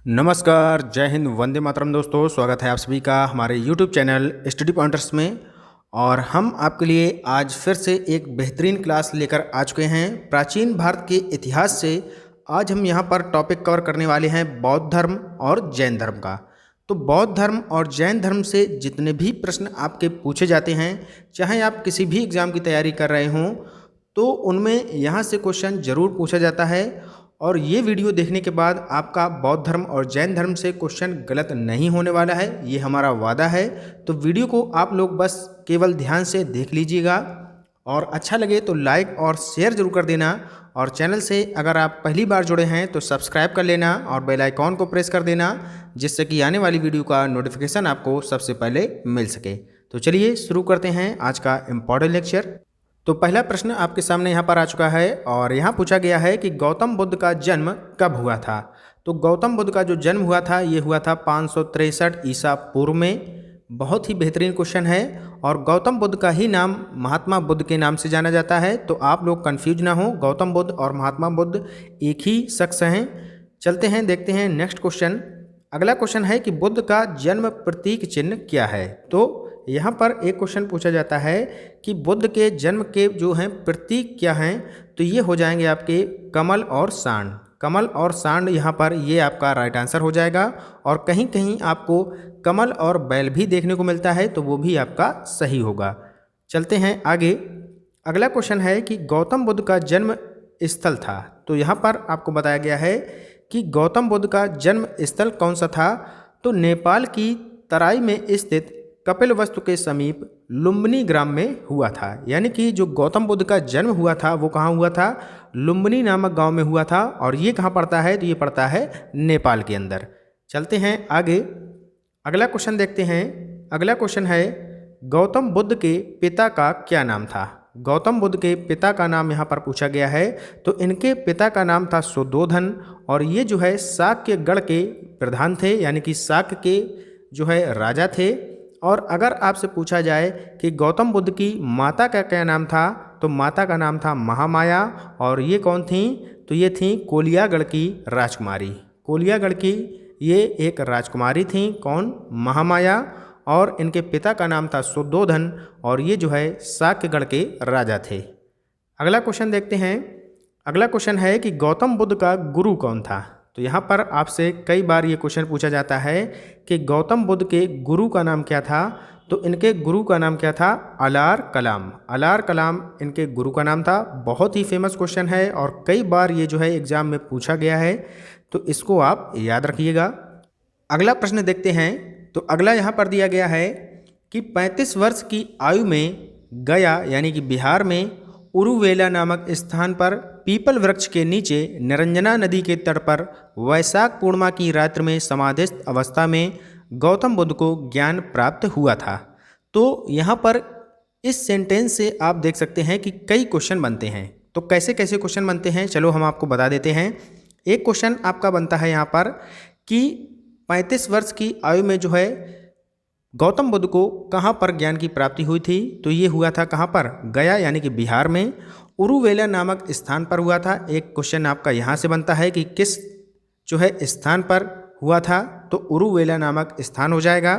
नमस्कार, जय हिंद, वंदे मातरम दोस्तों। स्वागत है आप सभी का हमारे YouTube चैनल स्टडी पॉइंटर्स में। और हम आपके लिए आज फिर से एक बेहतरीन क्लास लेकर आ चुके हैं प्राचीन भारत के इतिहास से। आज हम यहाँ पर टॉपिक कवर करने वाले हैं बौद्ध धर्म और जैन धर्म का। तो बौद्ध धर्म और जैन धर्म से जितने भी प्रश्न आपके पूछे जाते हैं, चाहे आप किसी भी एग्ज़ाम की तैयारी कर रहे हों, तो उनमें यहाँ से क्वेश्चन ज़रूर पूछा जाता है। और ये वीडियो देखने के बाद आपका बौद्ध धर्म और जैन धर्म से क्वेश्चन गलत नहीं होने वाला है, ये हमारा वादा है। तो वीडियो को आप लोग बस केवल ध्यान से देख लीजिएगा और अच्छा लगे तो लाइक और शेयर जरूर कर देना। और चैनल से अगर आप पहली बार जुड़े हैं तो सब्सक्राइब कर लेना और बेल आइकॉन को प्रेस कर देना, जिससे कि आने वाली वीडियो का नोटिफिकेशन आपको सबसे पहले मिल सके। तो चलिए शुरू करते हैं आज का इम्पॉर्टेंट लेक्चर। तो पहला प्रश्न आपके सामने यहाँ पर आ चुका है और यहाँ पूछा गया है कि गौतम बुद्ध का जन्म कब हुआ था। तो गौतम बुद्ध का जो जन्म हुआ था ये हुआ था 563 ईसा पूर्व में। बहुत ही बेहतरीन क्वेश्चन है। और गौतम बुद्ध का ही नाम महात्मा बुद्ध के नाम से जाना जाता है, तो आप लोग कंफ्यूज ना हो, गौतम बुद्ध और महात्मा बुद्ध एक ही शख्स हैं। चलते हैं, देखते हैं नेक्स्ट क्वेश्चन। अगला क्वेश्चन है कि बुद्ध का जन्म प्रतीक चिन्ह क्या है। तो यहाँ पर एक क्वेश्चन पूछा जाता है कि बुद्ध के जन्म के जो हैं प्रतीक क्या हैं। तो ये हो जाएंगे आपके कमल और सांड। कमल और सांड यहाँ पर ये आपका राइट आंसर हो जाएगा। और कहीं कहीं आपको कमल और बैल भी देखने को मिलता है, तो वो भी आपका सही होगा। चलते हैं आगे। अगला क्वेश्चन है कि गौतम बुद्ध का जन्म स्थल था। तो यहाँ पर आपको बताया गया है कि गौतम बुद्ध का जन्म स्थल कौन सा था। तो नेपाल की तराई में स्थित कपिलवस्तु के समीप लुम्बिनी ग्राम में हुआ था। यानी कि जो गौतम बुद्ध का जन्म हुआ था वो कहाँ हुआ था, लुम्बिनी नामक गांव में हुआ था। और ये कहाँ पड़ता है, तो ये पड़ता है नेपाल के अंदर। चलते हैं आगे। अगला क्वेश्चन देखते हैं। अगला क्वेश्चन है गौतम बुद्ध के पिता का क्या नाम था। गौतम बुद्ध के पिता का नाम यहाँ पर पूछा गया है। तो इनके पिता का नाम था सुद्धोधन और ये जो है शाक्य गढ़ के प्रधान थे, यानी कि शाक्य के जो है राजा थे। और अगर आपसे पूछा जाए कि गौतम बुद्ध की माता का क्या नाम था, तो माता का नाम था महामाया। और ये कौन थी, तो ये थी कोलियागढ़ की राजकुमारी। कोलियागढ़ की ये एक राजकुमारी थी, कौन, महामाया। और इनके पिता का नाम था सुद्धोधन और ये जो है शाक्यगढ़ के राजा थे। अगला क्वेश्चन देखते हैं। अगला क्वेश्चन है कि गौतम बुद्ध का गुरु कौन था। तो यहाँ पर आपसे कई बार ये क्वेश्चन पूछा जाता है कि गौतम बुद्ध के गुरु का नाम क्या था। तो इनके गुरु का नाम क्या था, अलार कलाम। अलार कलाम इनके गुरु का नाम था। बहुत ही फेमस क्वेश्चन है और कई बार ये जो है एग्जाम में पूछा गया है, तो इसको आप याद रखिएगा। अगला प्रश्न देखते हैं। तो अगला यहाँ पर दिया गया है कि 35 वर्ष की आयु में गया यानी कि बिहार में उरुवेला नामक स्थान पर पीपल वृक्ष के नीचे निरंजना नदी के तट पर वैशाख पूर्णिमा की रात्रि में समाधिस्थ अवस्था में गौतम बुद्ध को ज्ञान प्राप्त हुआ था। तो यहाँ पर इस सेंटेंस से आप देख सकते हैं कि कई क्वेश्चन बनते हैं। तो कैसे कैसे क्वेश्चन बनते हैं, चलो हम आपको बता देते हैं। एक क्वेश्चन आपका बनता है यहाँ पर कि 35 वर्ष की आयु में जो है गौतम बुद्ध को कहाँ पर ज्ञान की प्राप्ति हुई थी। तो ये हुआ था कहाँ पर, गया यानी कि बिहार में उरुवेला नामक स्थान पर हुआ था। एक क्वेश्चन आपका यहाँ से बनता है कि किस जो है स्थान पर हुआ था, तो उरुवेला नामक स्थान हो जाएगा।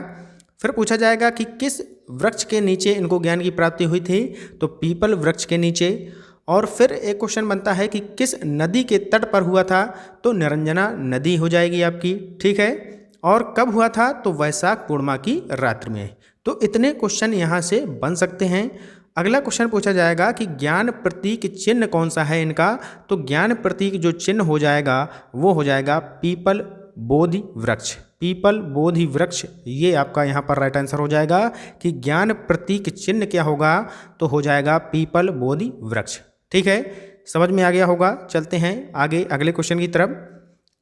फिर पूछा जाएगा कि किस वृक्ष के नीचे इनको ज्ञान की प्राप्ति हुई थी, तो पीपल वृक्ष के नीचे। और फिर एक क्वेश्चन बनता है कि किस नदी के तट पर हुआ था, तो निरंजना नदी हो जाएगी आपकी, ठीक है। और कब हुआ था, तो वैशाख पूर्णिमा की रात्रि में। तो इतने क्वेश्चन यहाँ से बन सकते हैं। अगला क्वेश्चन पूछा जाएगा कि ज्ञान प्रतीक चिन्ह कौन सा है इनका। तो ज्ञान प्रतीक जो चिन्ह हो जाएगा वो हो जाएगा पीपल बोधि वृक्ष। पीपल बोधि वृक्ष ये आपका यहाँ पर राइट आंसर हो जाएगा कि ज्ञान प्रतीक चिन्ह क्या होगा, तो हो जाएगा पीपल बोधि वृक्ष, ठीक है। समझ में आ गया होगा। चलते हैं आगे अगले क्वेश्चन की तरफ।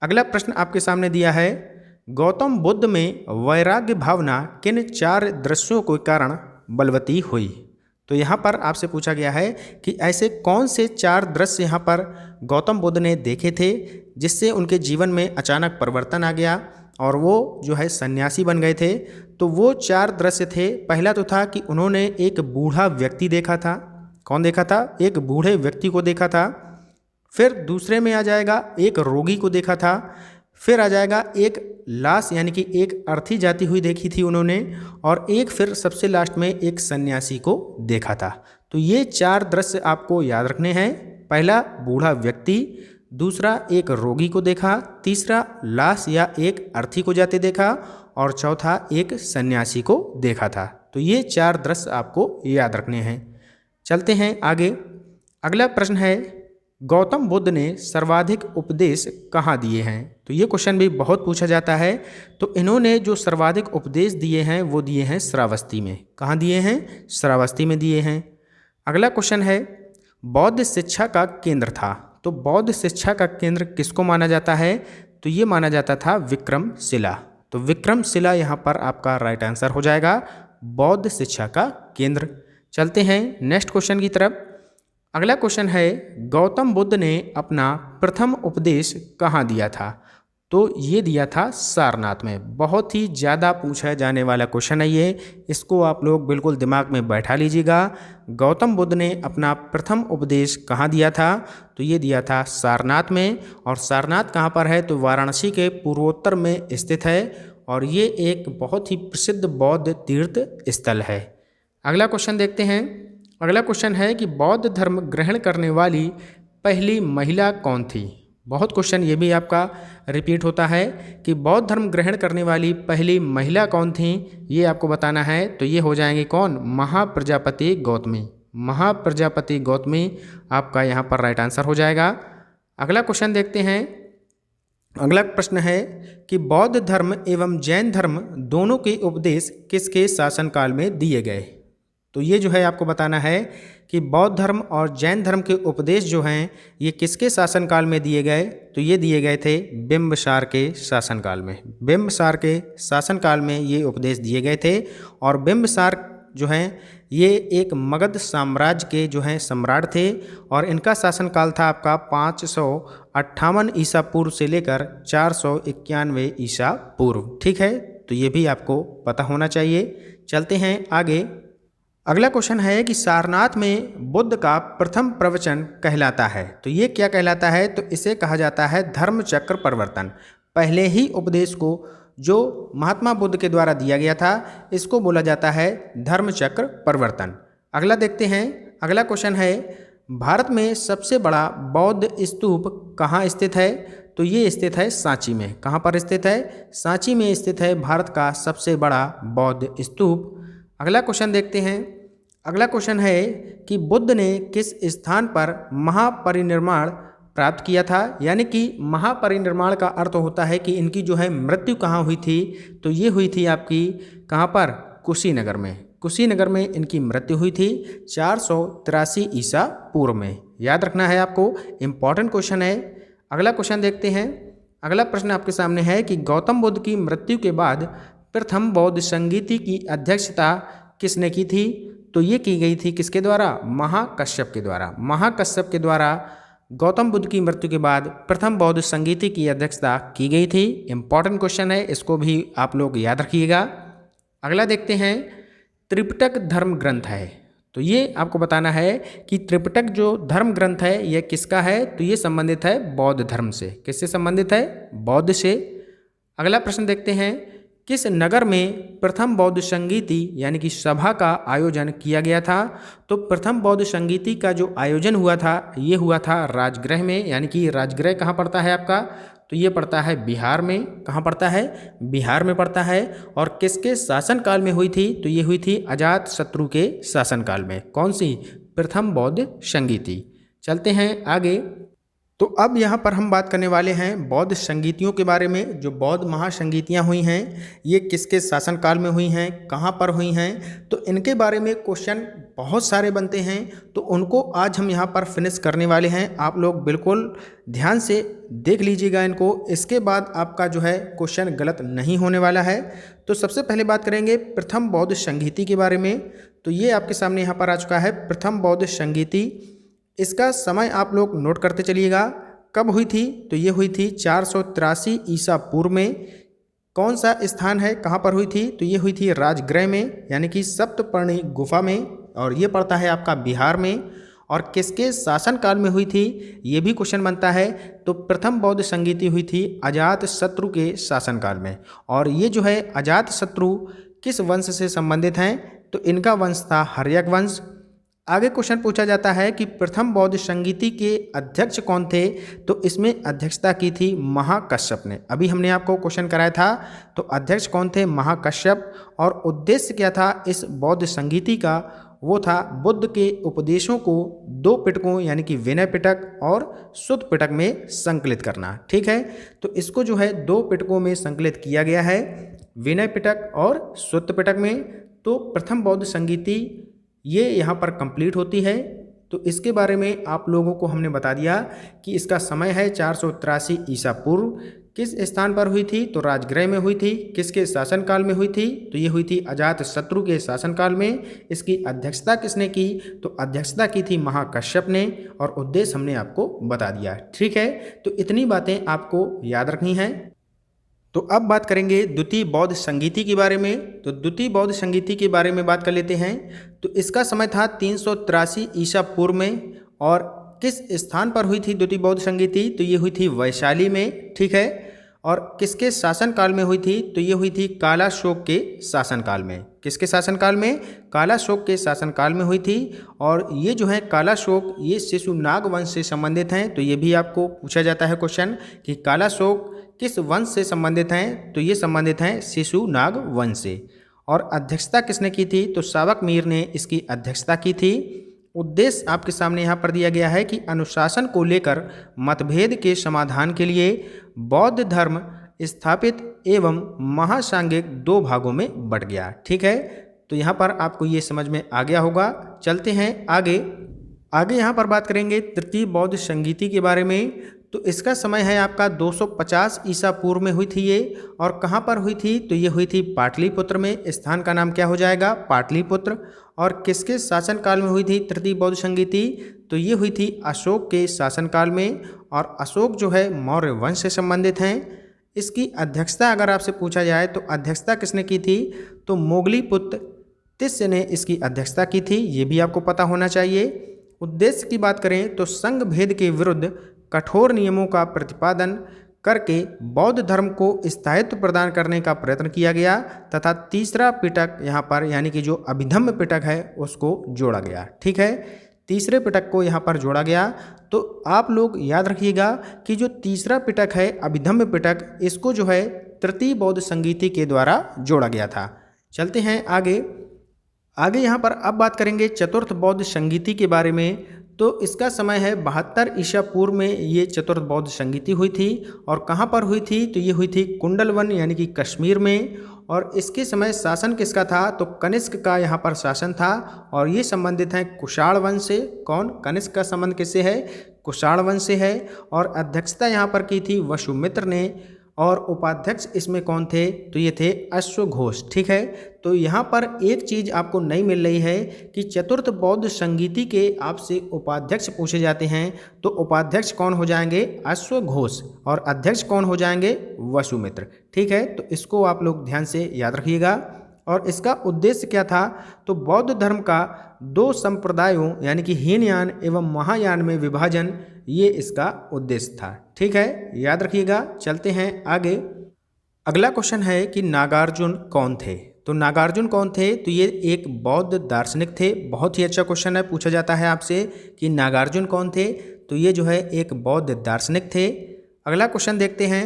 अगला प्रश्न आपके सामने दिया है, गौतम बुद्ध में वैराग्य भावना किन 4 दृश्यों के कारण बलवती हुई। तो यहाँ पर आपसे पूछा गया है कि ऐसे कौन से 4 दृश्य यहाँ पर गौतम बुद्ध ने देखे थे जिससे उनके जीवन में अचानक परिवर्तन आ गया और वो जो है सन्यासी बन गए थे। तो वो 4 दृश्य थे। पहला तो था कि उन्होंने एक बूढ़ा व्यक्ति देखा था। कौन देखा था, एक बूढ़े व्यक्ति को देखा था। फिर दूसरे में आ जाएगा एक रोगी को देखा था। फिर आ जाएगा एक लाश यानी कि एक अर्थी जाती हुई देखी थी उन्होंने, और एक फिर सबसे लास्ट में एक सन्यासी को देखा था। तो ये 4 दृश्य आपको याद रखने हैं। पहला बूढ़ा व्यक्ति, दूसरा एक रोगी को देखा, तीसरा लाश या एक अर्थी को जाते देखा, और चौथा एक सन्यासी को देखा था। तो ये 4 दृश्य आपको याद रखने हैं। चलते हैं आगे। अगला प्रश्न है, गौतम बुद्ध ने सर्वाधिक उपदेश कहाँ दिए हैं? तो ये क्वेश्चन भी बहुत पूछा जाता है। तो इन्होंने जो सर्वाधिक उपदेश दिए हैं वो दिए हैं श्रावस्ती में। कहाँ दिए हैं? श्रावस्ती में दिए हैं। अगला क्वेश्चन है, बौद्ध शिक्षा का केंद्र था। तो बौद्ध शिक्षा का केंद्र किसको माना जाता है? तो ये माना जाता था विक्रमशिला। तो विक्रमशिला यहाँ पर आपका राइट आंसर हो जाएगा, बौद्ध शिक्षा का केंद्र। चलते हैं नेक्स्ट क्वेश्चन की तरफ। अगला क्वेश्चन है, गौतम बुद्ध ने अपना प्रथम उपदेश कहाँ दिया था? तो ये दिया था सारनाथ में। बहुत ही ज़्यादा पूछा जाने वाला क्वेश्चन है ये, इसको आप लोग बिल्कुल दिमाग में बैठा लीजिएगा। गौतम बुद्ध ने अपना प्रथम उपदेश कहाँ दिया था? तो ये दिया था सारनाथ में। और सारनाथ कहाँ पर है? तो वाराणसी के पूर्वोत्तर में स्थित है, और ये एक बहुत ही प्रसिद्ध बौद्ध तीर्थ स्थल है। अगला क्वेश्चन देखते हैं। अगला क्वेश्चन है कि बौद्ध धर्म ग्रहण करने वाली पहली महिला कौन थी? बहुत क्वेश्चन ये भी आपका रिपीट होता है कि बौद्ध धर्म ग्रहण करने वाली पहली महिला कौन थी, ये आपको बताना है। तो ये हो जाएंगे कौन? महाप्रजापति गौतमी। महाप्रजापति गौतमी आपका यहाँ पर राइट आंसर हो जाएगा। अगला क्वेश्चन देखते हैं। अगला प्रश्न है कि बौद्ध धर्म एवं जैन धर्म दोनों के उपदेश किसके शासनकाल में दिए गए? तो ये जो है आपको बताना है कि बौद्ध धर्म और जैन धर्म के उपदेश जो हैं ये किसके शासनकाल में दिए गए? तो ये दिए गए थे बिंबिसार के शासनकाल में। बिंबिसार के शासनकाल में ये उपदेश दिए गए थे। और बिंबिसार जो हैं ये एक मगध साम्राज्य के जो हैं सम्राट थे, और इनका शासनकाल था आपका 558 ईसा पूर्व से लेकर 491 ईसा पूर्व। ठीक है, तो ये भी आपको पता होना चाहिए। चलते हैं आगे। अगला क्वेश्चन है कि सारनाथ में बुद्ध का प्रथम प्रवचन कहलाता है। तो ये क्या कहलाता है? तो इसे कहा जाता है धर्म चक्र प्रवर्तन। पहले ही उपदेश को जो महात्मा बुद्ध के द्वारा दिया गया था इसको बोला जाता है धर्म चक्र प्रवर्तन। अगला देखते हैं। अगला क्वेश्चन है, भारत में सबसे बड़ा बौद्ध स्तूप कहाँ स्थित है? तो ये स्थित है सांची में। कहाँ पर स्थित है? सांची में स्थित है भारत का सबसे बड़ा बौद्ध स्तूप। अगला क्वेश्चन देखते हैं। अगला क्वेश्चन है कि बुद्ध ने किस स्थान पर महापरिनिर्वाण प्राप्त किया था? यानी कि महापरिनिर्वाण का अर्थ होता है कि इनकी जो है मृत्यु कहाँ हुई थी? तो ये हुई थी आपकी कहाँ पर? कुशीनगर में। कुशीनगर में इनकी मृत्यु हुई थी 483 ईसा पूर्व में। याद रखना है आपको, इम्पॉर्टेंट क्वेश्चन है। अगला क्वेश्चन देखते हैं। अगला प्रश्न आपके सामने है कि गौतम बुद्ध की मृत्यु के बाद प्रथम बौद्ध संगीति की अध्यक्षता किसने की थी? तो ये की गई थी किसके द्वारा? महाकश्यप के द्वारा। महाकश्यप के द्वारा गौतम बुद्ध की मृत्यु के बाद प्रथम बौद्ध संगीति की अध्यक्षता की गई थी। इंपॉर्टेंट क्वेश्चन है, इसको भी आप लोग याद रखिएगा। अगला देखते हैं। त्रिपिटक धर्म ग्रंथ है। तो ये आपको बताना है कि त्रिपिटक जो धर्म ग्रंथ है यह किसका है? तो ये संबंधित है बौद्ध धर्म से। किससे संबंधित है? बौद्ध से। अगला प्रश्न देखते हैं। किस नगर में प्रथम बौद्ध संगीति यानी कि सभा का आयोजन किया गया था? तो प्रथम बौद्ध संगीति का जो आयोजन हुआ था ये हुआ था राजगृह में। यानी कि राजगृह कहाँ पड़ता है आपका? तो ये पड़ता है बिहार में। कहाँ पड़ता है? बिहार में पड़ता है। और किसके शासनकाल में हुई थी? तो ये हुई थी अजातशत्रु के शासनकाल में। कौन सी? प्रथम बौद्ध संगीति। चलते हैं आगे। तो अब यहाँ पर हम बात करने वाले हैं बौद्ध संगीतियों के बारे में। जो बौद्ध महासंगीतियाँ हुई हैं ये किसके शासनकाल में हुई हैं, कहाँ पर हुई हैं? तो इनके बारे में क्वेश्चन बहुत सारे बनते हैं, तो उनको आज हम यहाँ पर फिनिश करने वाले हैं। आप लोग बिल्कुल ध्यान से देख लीजिएगा इनको, इसके बाद आपका जो है क्वेश्चन गलत नहीं होने वाला है। तो सबसे पहले बात करेंगे प्रथम बौद्ध संगीति के बारे में। तो ये आपके सामने यहाँ पर आ चुका है प्रथम बौद्ध संगीति। इसका समय आप लोग नोट करते चलिएगा। कब हुई थी? तो ये हुई थी 483 ईसा पूर्व में। कौन सा स्थान है, कहाँ पर हुई थी? तो ये हुई थी राजगृह में, यानी कि सप्तपर्णी गुफा में, और ये पड़ता है आपका बिहार में। और किसके शासनकाल में हुई थी, ये भी क्वेश्चन बनता है। तो प्रथम बौद्ध संगीति हुई थी अजातशत्रु के शासनकाल में। और ये जो है अजातशत्रु किस वंश से संबंधित हैं, तो इनका वंश था हर्यक वंश। आगे क्वेश्चन पूछा जाता है कि प्रथम बौद्ध संगीति के अध्यक्ष कौन थे, तो इसमें अध्यक्षता की थी महाकश्यप ने। अभी हमने आपको क्वेश्चन कराया था, तो अध्यक्ष कौन थे, महाकश्यप। और उद्देश्य क्या था इस बौद्ध संगीति का, वो था बुद्ध के उपदेशों को 2 पिटकों यानी कि विनय पिटक और सुत्त पिटक में संकलित करना। ठीक है, तो इसको जो है 2 पिटकों में संकलित किया गया है, विनय पिटक और सुत्त पिटक में। तो प्रथम बौद्ध संगीति ये यहाँ पर कंप्लीट होती है। तो इसके बारे में आप लोगों को हमने बता दिया कि इसका समय है 483 ईसा पूर्व। किस स्थान पर हुई थी, तो राजगृह में हुई थी। किसके शासनकाल में हुई थी, तो ये हुई थी अजातशत्रु के शासनकाल में। इसकी अध्यक्षता किसने की, तो अध्यक्षता की थी महाकश्यप ने। और उद्देश्य हमने आपको बता दिया। ठीक है, तो इतनी बातें आपको याद रखनी हैं। तो अब बात करेंगे द्वितीय बौद्ध संगीति के बारे में। तो द्वितीय बौद्ध संगीति के बारे में बात कर लेते हैं। तो इसका समय था 383 ईसा पूर्व में। और किस स्थान पर हुई थी द्वितीय बौद्ध संगीति, तो ये हुई थी वैशाली में। ठीक है, और किसके शासनकाल में हुई थी, तो ये हुई थी कालाशोक के शासनकाल में। किसके शासनकाल में, कालाशोक के शासनकाल में हुई थी। और ये जो है कालाशोक ये शिशुनाग वंश से संबंधित हैं। तो ये भी आपको पूछा जाता है क्वेश्चन कि कालाशोक किस वंश से संबंधित हैं, तो ये संबंधित हैं शिशुनाग वंश से। और अध्यक्षता किसने की थी, तो सावक मीर ने इसकी अध्यक्षता की थी। उद्देश्य आपके सामने यहाँ पर दिया गया है कि अनुशासन को लेकर मतभेद के समाधान के लिए बौद्ध धर्म स्थापित एवं महासांगिक 2 भागों में बंट गया। ठीक है, तो यहाँ पर आपको ये समझ में आ गया होगा। चलते हैं आगे यहाँ पर बात करेंगे तृतीय बौद्ध संगीति के बारे में। तो इसका समय है आपका 250 ईसा पूर्व में हुई थी ये। और कहाँ पर हुई थी, तो ये हुई थी पाटलिपुत्र में। स्थान का नाम क्या हो जाएगा, पाटलिपुत्र। और किसके शासनकाल में हुई थी तृतीय बौद्ध संगीति, तो ये हुई थी अशोक के शासनकाल में। और अशोक जो है मौर्य वंश से संबंधित हैं। इसकी अध्यक्षता अगर आपसे पूछा जाए तो अध्यक्षता किसने की थी, तो मोगलीपुत्र तिस्य ने इसकी अध्यक्षता की थी। ये भी आपको पता होना चाहिए। उद्देश्य की बात करें तो संघ भेद के विरुद्ध कठोर नियमों का प्रतिपादन करके बौद्ध धर्म को स्थायित्व प्रदान करने का प्रयत्न किया गया। तथा तीसरा पिटक यहाँ पर यानी कि जो अभिधम्म पिटक है उसको जोड़ा गया। ठीक है, तीसरे पिटक को यहाँ पर जोड़ा गया। तो आप लोग याद रखिएगा कि जो तीसरा पिटक है अभिधम्म पिटक, इसको जो है तृतीय बौद्ध संगीति के द्वारा जोड़ा गया था। चलते हैं आगे यहाँ पर अब बात करेंगे चतुर्थ बौद्ध संगीति के बारे में। तो इसका समय है 72 ईसा पूर्व में ये चतुर्थ बौद्ध संगीति हुई थी। और कहाँ पर हुई थी, तो ये हुई थी कुंडलवन यानी कि कश्मीर में। और इसके समय शासन किसका था, तो कनिष्क का यहाँ पर शासन था। और ये संबंधित हैं कुषाण वंश से। कौन, कनिष्क का संबंध किससे है, कुषाण वंश से है। और अध्यक्षता यहाँ पर की थी वसुमित्र ने। और उपाध्यक्ष इसमें कौन थे, तो ये थे अश्वघोष। ठीक है, तो यहाँ पर एक चीज़ आपको नहीं मिल रही है कि चतुर्थ बौद्ध संगीति के आपसे उपाध्यक्ष पूछे जाते हैं। तो उपाध्यक्ष कौन हो जाएंगे, अश्वघोष। और अध्यक्ष कौन हो जाएंगे, वसुमित्र। ठीक है, तो इसको आप लोग ध्यान से याद रखिएगा। और इसका उद्देश्य क्या था, तो बौद्ध धर्म का 2 संप्रदायों यानी कि हीनयान एवं महायान में विभाजन, ये इसका उद्देश्य था। ठीक है, याद रखिएगा। चलते हैं आगे। अगला क्वेश्चन है कि नागार्जुन कौन थे। तो नागार्जुन कौन थे, तो ये एक बौद्ध दार्शनिक थे। बहुत ही अच्छा क्वेश्चन है, पूछा जाता है आपसे कि नागार्जुन कौन थे, तो ये जो है एक बौद्ध दार्शनिक थे। अगला क्वेश्चन देखते हैं।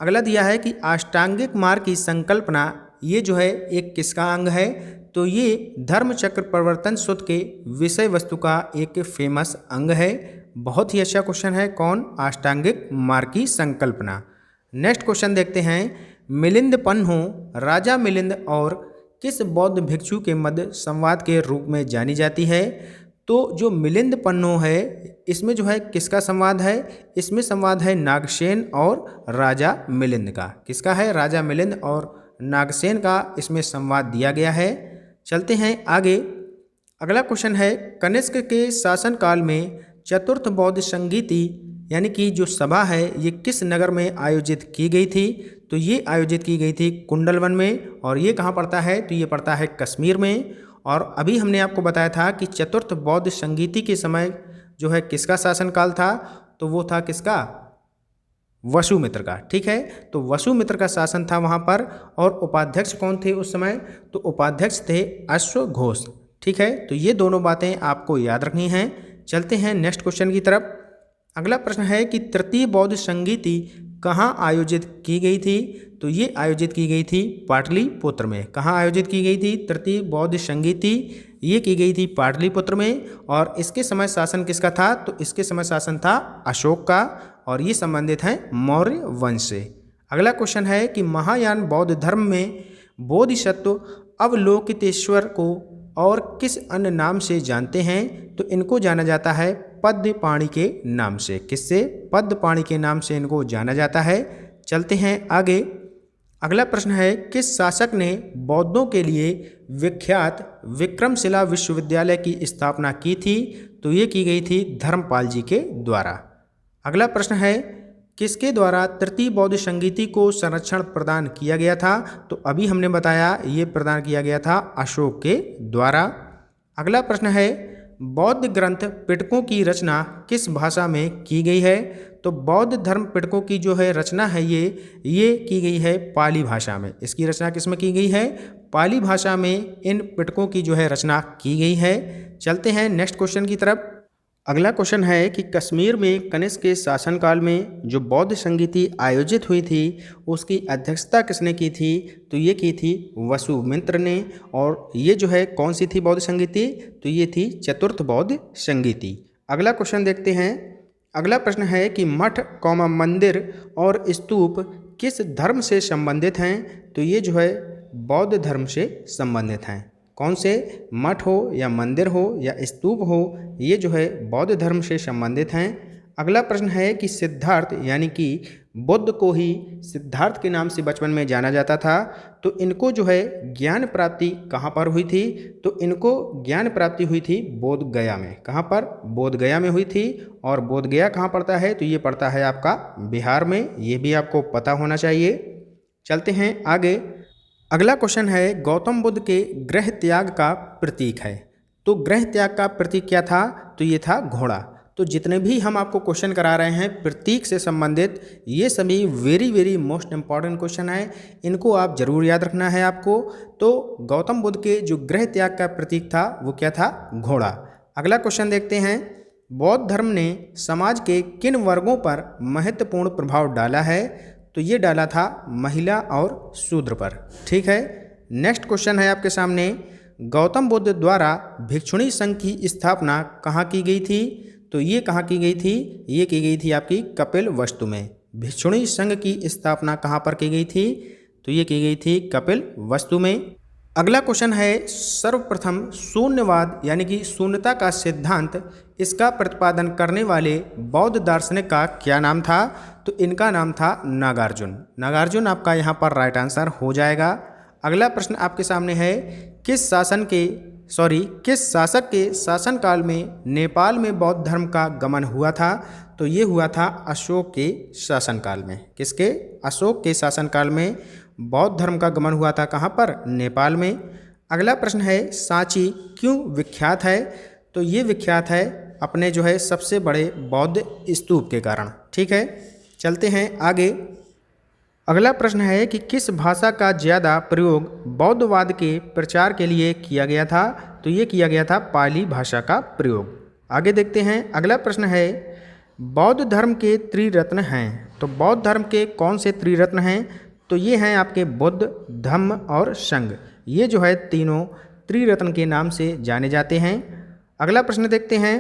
अगला दिया है कि अष्टांगिक मार्ग की संकल्पना ये जो है एक किसका अंग है, तो ये धर्मचक्र प्रवर्तन सूत्र के विषय वस्तु का एक फेमस अंग है। बहुत ही अच्छा क्वेश्चन है, कौन, अष्टांगिक मार्ग की संकल्पना। नेक्स्ट क्वेश्चन देखते हैं। मिलिंद पन्हो राजा मिलिंद और किस बौद्ध भिक्षु के मध्य संवाद के रूप में जानी जाती है। तो जो मिलिंद पन्हो है इसमें जो है किसका संवाद है, इसमें संवाद है नागसेन और राजा मिलिंद का। किसका है, राजा मिलिंद और नागसेन का इसमें संवाद दिया गया है। चलते हैं आगे। अगला क्वेश्चन है कनिष्क के शासनकाल में चतुर्थ बौद्ध संगीति यानी कि जो सभा है ये किस नगर में आयोजित की गई थी। तो ये आयोजित की गई थी कुंडलवन में। और ये कहाँ पड़ता है, तो ये पड़ता है कश्मीर में। और अभी हमने आपको बताया था कि चतुर्थ बौद्ध संगीति के समय जो है किसका शासनकाल था, तो वो था किसका, वसुमित्र का। ठीक है, तो वसुमित्र का शासन था वहाँ पर। और उपाध्यक्ष कौन थे उस समय, तो उपाध्यक्ष थे अश्वघोष। ठीक है, तो ये दोनों बातें आपको याद रखनी हैं। चलते हैं नेक्स्ट क्वेश्चन की तरफ। अगला प्रश्न है कि तृतीय बौद्ध संगीति कहाँ आयोजित की गई थी, तो ये आयोजित की गई थी पाटलिपुत्र में। कहाँ आयोजित की गई थी तृतीय बौद्ध संगीति, ये की गई थी पाटलिपुत्र में। और इसके समय शासन किसका था, तो इसके समय शासन था अशोक का, और ये संबंधित हैं मौर्य वंश से। अगला क्वेश्चन है कि महायान बौद्ध धर्म में बोधिसत्व अवलोकितेश्वर को और किस अन्य नाम से जानते हैं, तो इनको जाना जाता है पद्मपाणि के नाम से। किससे, पद्मपाणि के नाम से इनको जाना जाता है। चलते हैं आगे। अगला प्रश्न है किस शासक ने बौद्धों के लिए विख्यात विक्रमशिला विश्वविद्यालय की स्थापना की थी, तो ये की गई थी धर्मपाल जी के द्वारा। अगला प्रश्न है किसके द्वारा तृतीय बौद्ध संगीति को संरक्षण प्रदान किया गया था, तो अभी हमने बताया ये प्रदान किया गया था अशोक के द्वारा। अगला प्रश्न है बौद्ध ग्रंथ पिटकों की रचना किस भाषा में की गई है, तो बौद्ध धर्म पिटकों की जो है रचना है ये की गई है पाली भाषा में। इसकी रचना किस में की गई है, पाली भाषा में इन पिटकों की जो है रचना की गई है। चलते हैं नेक्स्ट क्वेश्चन की तरफ। अगला क्वेश्चन है कि कश्मीर में कनिष्क के शासनकाल में जो बौद्ध संगीति आयोजित हुई थी उसकी अध्यक्षता किसने की थी, तो ये की थी वसुमित्र ने। और ये जो है कौन सी थी बौद्ध संगीति, तो ये थी चतुर्थ बौद्ध संगीति। अगला क्वेश्चन देखते हैं। अगला प्रश्न है कि मठ मंदिर और स्तूप किस धर्म से संबंधित हैं, तो ये जो है बौद्ध धर्म से संबंधित हैं। कौन से, मठ हो या मंदिर हो या स्तूप हो, ये जो है बौद्ध धर्म से संबंधित हैं। अगला प्रश्न है कि सिद्धार्थ यानी कि बुद्ध को ही सिद्धार्थ के नाम से बचपन में जाना जाता था, तो इनको जो है ज्ञान प्राप्ति कहाँ पर हुई थी, तो इनको ज्ञान प्राप्ति हुई थी बोध गया में। कहाँ पर, बोध गया में हुई थी। और बोध गया कहाँ पड़ता है, तो ये पड़ता है आपका बिहार में, ये भी आपको पता होना चाहिए। चलते हैं आगे। अगला क्वेश्चन है गौतम बुद्ध के गृह त्याग का प्रतीक है, तो गृह त्याग का प्रतीक क्या था, तो ये था घोड़ा। तो जितने भी हम आपको क्वेश्चन करा रहे हैं प्रतीक से संबंधित, ये सभी वेरी मोस्ट इम्पॉर्टेंट क्वेश्चन है, इनको आप जरूर याद रखना है आपको। तो गौतम बुद्ध के जो गृह त्याग का प्रतीक था वो क्या था, घोड़ा। अगला क्वेश्चन देखते हैं। बौद्ध धर्म ने समाज के किन वर्गों पर महत्वपूर्ण प्रभाव डाला है, तो ये डाला था महिला और शूद्र पर। ठीक है, नेक्स्ट क्वेश्चन है आपके सामने। गौतम बुद्ध द्वारा भिक्षुणी संघ की स्थापना कहाँ की गई थी, तो ये कहाँ की गई थी, ये की गई थी आपकी कपिलवस्तु में। भिक्षुणी संघ की स्थापना कहाँ पर की गई थी, तो ये की गई थी कपिलवस्तु में। अगला क्वेश्चन है सर्वप्रथम शून्यवाद यानी कि शून्यता का सिद्धांत इसका प्रतिपादन करने वाले बौद्ध दार्शनिक का क्या नाम था, तो इनका नाम था नागार्जुन। नागार्जुन आपका यहाँ पर राइट आंसर हो जाएगा। अगला प्रश्न आपके सामने है किस शासक के शासनकाल में नेपाल में बौद्ध धर्म का गमन हुआ था, तो ये हुआ था अशोक के शासनकाल में। किसके, अशोक के शासनकाल में बौद्ध धर्म का गमन हुआ था, कहाँ पर, नेपाल में। अगला प्रश्न है सांची क्यों विख्यात है, तो ये विख्यात है अपने जो है सबसे बड़े बौद्ध स्तूप के कारण। ठीक है, चलते हैं आगे। अगला प्रश्न है कि किस भाषा का ज़्यादा प्रयोग बौद्धवाद के प्रचार के लिए किया गया था, तो ये किया गया था पाली भाषा का प्रयोग। आगे देखते हैं। अगला प्रश्न है बौद्ध धर्म के त्रिरत्न हैं, तो बौद्ध धर्म के कौन से त्रिरत्न हैं, तो ये हैं आपके बुद्ध, धम्म और संघ। ये जो है तीनों त्रिरत्न के नाम से जाने जाते हैं। अगला प्रश्न देखते हैं।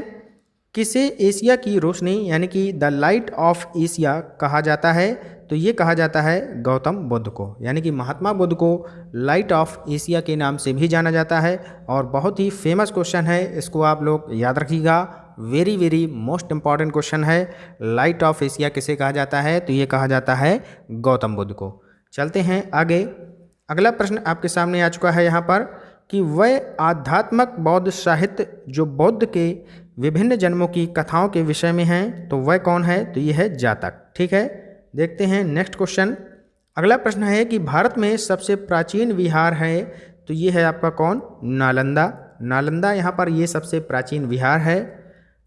किसे एशिया की रोशनी यानी कि द लाइट ऑफ एशिया कहा जाता है, तो ये कहा जाता है गौतम बुद्ध को, यानी कि महात्मा बुद्ध को लाइट ऑफ एशिया के नाम से भी जाना जाता है। और बहुत ही फेमस क्वेश्चन है, इसको आप लोग याद रखिएगा, वेरी मोस्ट इम्पॉर्टेंट क्वेश्चन है। लाइट ऑफ एशिया किसे कहा जाता है, तो ये कहा जाता है गौतम बुद्ध को। चलते हैं आगे। अगला प्रश्न आपके सामने आ चुका है यहाँ पर कि वह आध्यात्मक बौद्ध साहित्य जो बौद्ध के विभिन्न जन्मों की कथाओं के विषय में हैं, तो वह कौन है, तो ये है जातक। ठीक है, देखते हैं नेक्स्ट क्वेश्चन। अगला प्रश्न है कि भारत में सबसे प्राचीन विहार है, तो ये है आपका कौन, नालंदा। नालंदा यहाँ पर ये सबसे प्राचीन विहार है।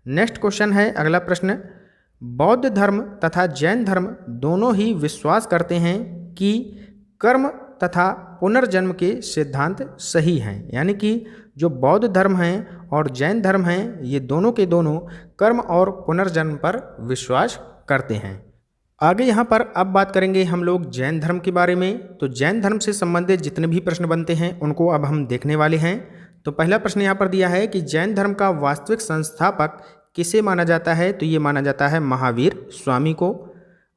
नेक्स्ट क्वेश्चन है अगला प्रश्न, बौद्ध धर्म तथा जैन धर्म दोनों ही विश्वास करते हैं कि कर्म तथा पुनर्जन्म के सिद्धांत सही हैं। यानी कि जो बौद्ध धर्म हैं और जैन धर्म हैं ये दोनों के दोनों कर्म और पुनर्जन्म पर विश्वास करते हैं। आगे यहाँ पर अब बात करेंगे हम लोग जैन धर्म के बारे में। तो जैन धर्म से संबंधित जितने भी प्रश्न बनते हैं उनको अब हम देखने वाले हैं। तो पहला प्रश्न यहाँ पर दिया है कि जैन धर्म का वास्तविक संस्थापक किसे माना जाता है। तो ये माना जाता है महावीर स्वामी को।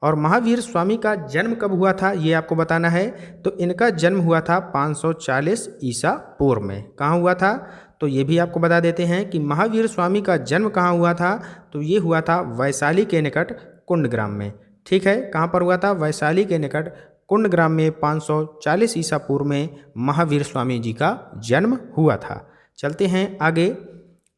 और महावीर स्वामी का जन्म कब हुआ था ये आपको बताना है। तो इनका जन्म हुआ था 540 ईसा पूर्व में। कहाँ हुआ था तो ये भी आपको बता देते हैं कि महावीर स्वामी का जन्म कहाँ हुआ था। तो ये हुआ था वैशाली के निकट कुंडग्राम में। ठीक है, कहाँ पर हुआ था, वैशाली के निकट कुंडग्राम में 540 ईसा पूर्व में महावीर स्वामी जी का जन्म हुआ था। चलते हैं आगे।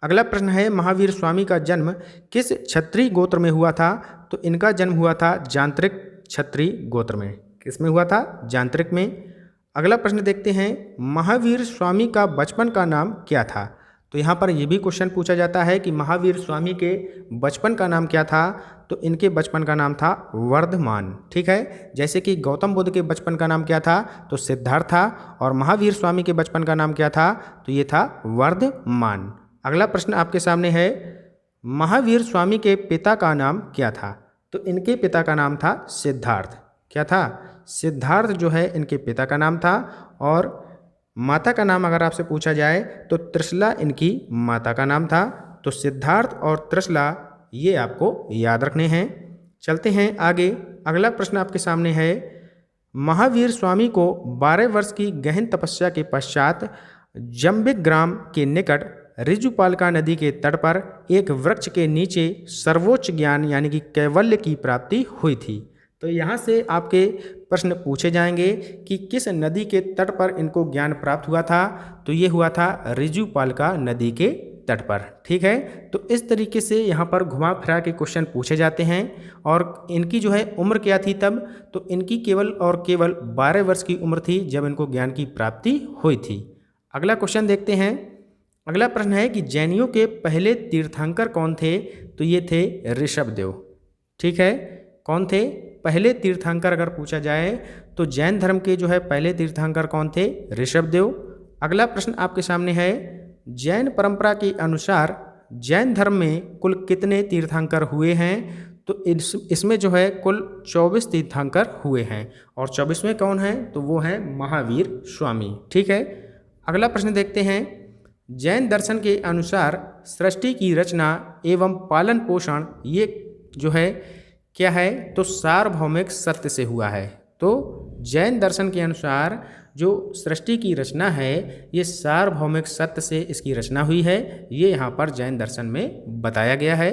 अगला प्रश्न है, महावीर स्वामी का जन्म किस क्षत्रिय गोत्र में हुआ था। तो इनका जन्म हुआ था जांत्रिक क्षत्रिय गोत्र में। किस में हुआ था, जांत्रिक में। अगला प्रश्न देखते हैं, महावीर स्वामी का बचपन का नाम क्या था। तो यहाँ पर यह भी क्वेश्चन पूछा जाता है कि महावीर स्वामी के बचपन का नाम क्या था। तो इनके बचपन का नाम था वर्धमान। ठीक है, जैसे कि गौतम बुद्ध के बचपन का नाम क्या था तो सिद्धार्थ था, और महावीर स्वामी के बचपन का नाम क्या था तो ये था वर्धमान। अगला प्रश्न आपके सामने है, महावीर स्वामी के पिता का नाम क्या था। तो इनके पिता का नाम था सिद्धार्थ। क्या था, सिद्धार्थ जो है इनके पिता का नाम था। और माता का नाम अगर आपसे पूछा जाए तो त्रिशला इनकी माता का नाम था। तो सिद्धार्थ और त्रिशला ये आपको याद रखने हैं। चलते हैं आगे। अगला प्रश्न आपके सामने है, महावीर स्वामी को 12 वर्ष की गहन तपस्या के पश्चात जंबिक ग्राम के निकट ऋजुपालिका नदी के तट पर एक वृक्ष के नीचे सर्वोच्च ज्ञान यानी कि कैवल्य की प्राप्ति हुई थी। तो यहाँ से आपके प्रश्न पूछे जाएंगे कि किस नदी के तट पर इनको ज्ञान प्राप्त हुआ था। तो ये हुआ था ऋजुपालिका नदी के तट पर। ठीक है, तो इस तरीके से यहाँ पर घुमा फिरा के क्वेश्चन पूछे जाते हैं। और इनकी जो है उम्र क्या थी तब, तो इनकी केवल और केवल 12 वर्ष की उम्र थी जब इनको ज्ञान की प्राप्ति हुई थी। अगला क्वेश्चन देखते हैं। अगला प्रश्न है कि जैनियों के पहले तीर्थंकर कौन थे। तो ये थे ऋषभदेव। ठीक है, कौन थे पहले तीर्थंकर अगर पूछा जाए तो जैन धर्म के जो है पहले तीर्थंकर कौन थे, ऋषभदेव। अगला प्रश्न आपके सामने है, जैन परंपरा के अनुसार जैन धर्म में कुल कितने तीर्थंकर हुए हैं। तो इसमें जो है कुल 24 तीर्थंकर हुए हैं, और 24वें कौन हैं तो वो हैं महावीर स्वामी। ठीक है, अगला प्रश्न देखते हैं। जैन दर्शन के अनुसार सृष्टि की रचना एवं पालन पोषण ये जो है क्या है तो सार्वभौमिक सत्य से हुआ है। तो जैन दर्शन के अनुसार जो सृष्टि की रचना है ये सार्वभौमिक सत्य से इसकी रचना हुई है, ये यहाँ पर जैन दर्शन में बताया गया है।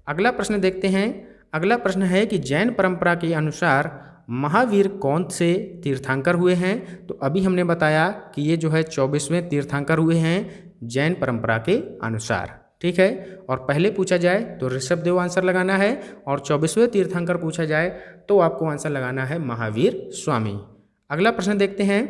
अगला प्रश्न देखते हैं। अगला प्रश्न है कि जैन परंपरा के अनुसार महावीर कौन से तीर्थंकर हुए हैं। तो अभी हमने बताया कि ये जो है 24वें तीर्थंकर हुए हैं जैन परंपरा के अनुसार। ठीक है, और पहले पूछा जाए तो ऋषभदेव आंसर लगाना है, और 24वें तीर्थंकर पूछा जाए तो आपको आंसर लगाना है महावीर स्वामी। अगला प्रश्न देखते हैं।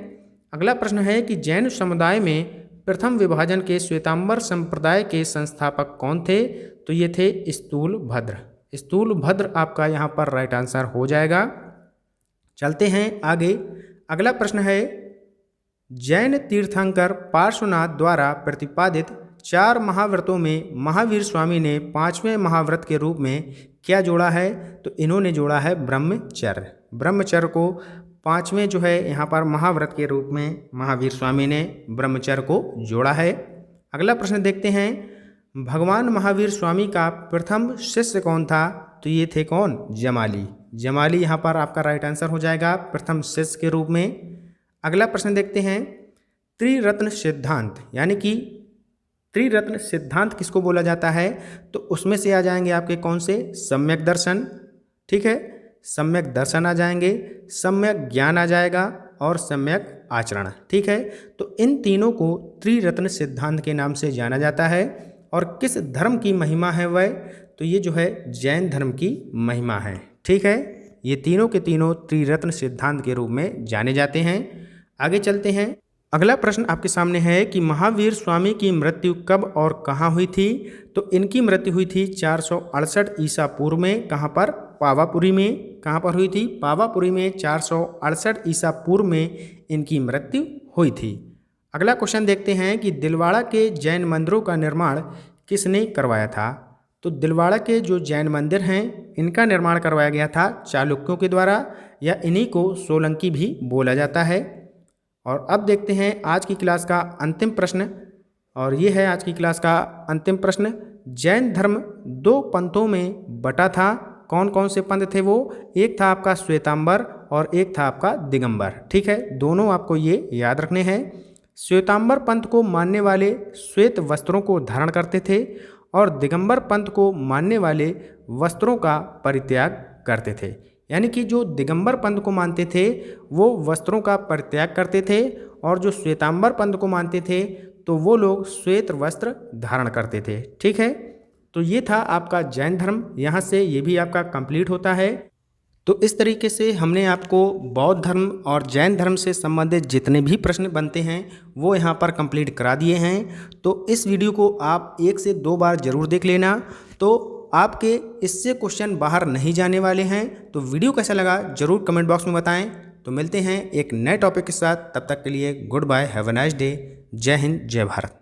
अगला प्रश्न है कि जैन समुदाय में प्रथम विभाजन के श्वेतांबर संप्रदाय के संस्थापक कौन थे। तो ये थे स्थूलभद्र। स्थूलभद्र आपका यहाँ पर राइट आंसर हो जाएगा। चलते हैं आगे। अगला प्रश्न है, जैन तीर्थंकर पार्श्वनाथ द्वारा प्रतिपादित 4 महाव्रतों में महावीर स्वामी ने 5वें महाव्रत के रूप में क्या जोड़ा है। तो इन्होंने जोड़ा है ब्रह्मचर्य। ब्रह्मचर्य को 5वें जो है यहाँ पर महाव्रत के रूप में महावीर स्वामी ने ब्रह्मचर्य को जोड़ा है। अगला प्रश्न देखते हैं। भगवान महावीर स्वामी का प्रथम शिष्य कौन था। तो ये थे कौन, जमाली। जमाली यहाँ पर आपका राइट आंसर हो जाएगा प्रथम शिष्य के रूप में। अगला प्रश्न देखते हैं। त्रिरत्न सिद्धांत यानी कि त्रिरत्न सिद्धांत किसको बोला जाता है। तो उसमें से आ जाएंगे आपके कौन से, सम्यक दर्शन। ठीक है, सम्यक दर्शन आ जाएंगे, सम्यक ज्ञान आ जाएगा और सम्यक आचरण। ठीक है, तो इन तीनों को त्रिरत्न सिद्धांत के नाम से जाना जाता है। और किस धर्म की महिमा है वह, तो ये जो है जैन धर्म की महिमा है। ठीक है, ये तीनों के तीनों त्रिरत्न सिद्धांत के रूप में जाने जाते हैं। आगे चलते हैं। अगला प्रश्न आपके सामने है कि महावीर स्वामी की मृत्यु कब और कहाँ हुई थी। तो इनकी मृत्यु हुई थी 468 ईसा पूर्व में। कहाँ पर? पावापुरी में। कहाँ पर हुई थी? पावापुरी में 468 ईसा पूर्व में इनकी मृत्यु हुई थी। अगला क्वेश्चन देखते हैं कि दिलवाड़ा के जैन मंदिरों का निर्माण किसने करवाया था। तो दिलवाड़ा के जो जैन मंदिर हैं इनका निर्माण करवाया गया था चालुक्यों के द्वारा, या इन्हीं को सोलंकी भी बोला जाता है। और अब देखते हैं आज की क्लास का अंतिम प्रश्न, और ये है आज की क्लास का अंतिम प्रश्न। जैन धर्म दो पंथों में बटा था, कौन कौन से पंथ थे वो? एक था आपका श्वेतांबर और एक था आपका दिगंबर। ठीक है, दोनों आपको ये याद रखने हैं। श्वेतांबर पंथ को मानने वाले श्वेत वस्त्रों को धारण करते थे और दिगंबर पंथ को मानने वाले वस्त्रों का परित्याग करते थे। यानी कि जो दिगंबर पंथ को मानते थे वो वस्त्रों का परित्याग करते थे, और जो श्वेतांबर पंथ को मानते थे तो वो लोग श्वेत वस्त्र धारण करते थे। ठीक है, तो ये था आपका जैन धर्म। यहाँ से ये भी आपका कंप्लीट होता है। तो इस तरीके से हमने आपको बौद्ध धर्म और जैन धर्म से संबंधित जितने भी प्रश्न बनते हैं वो यहाँ पर कंप्लीट करा दिए हैं। तो इस वीडियो को आप 1 से 2 बार ज़रूर देख लेना, तो आपके इससे क्वेश्चन बाहर नहीं जाने वाले हैं। तो वीडियो कैसा लगा ज़रूर कमेंट बॉक्स में बताएं। तो मिलते हैं एक नए टॉपिक के साथ, तब तक के लिए goodbye, have a nice day. जय हिंद, जय भारत।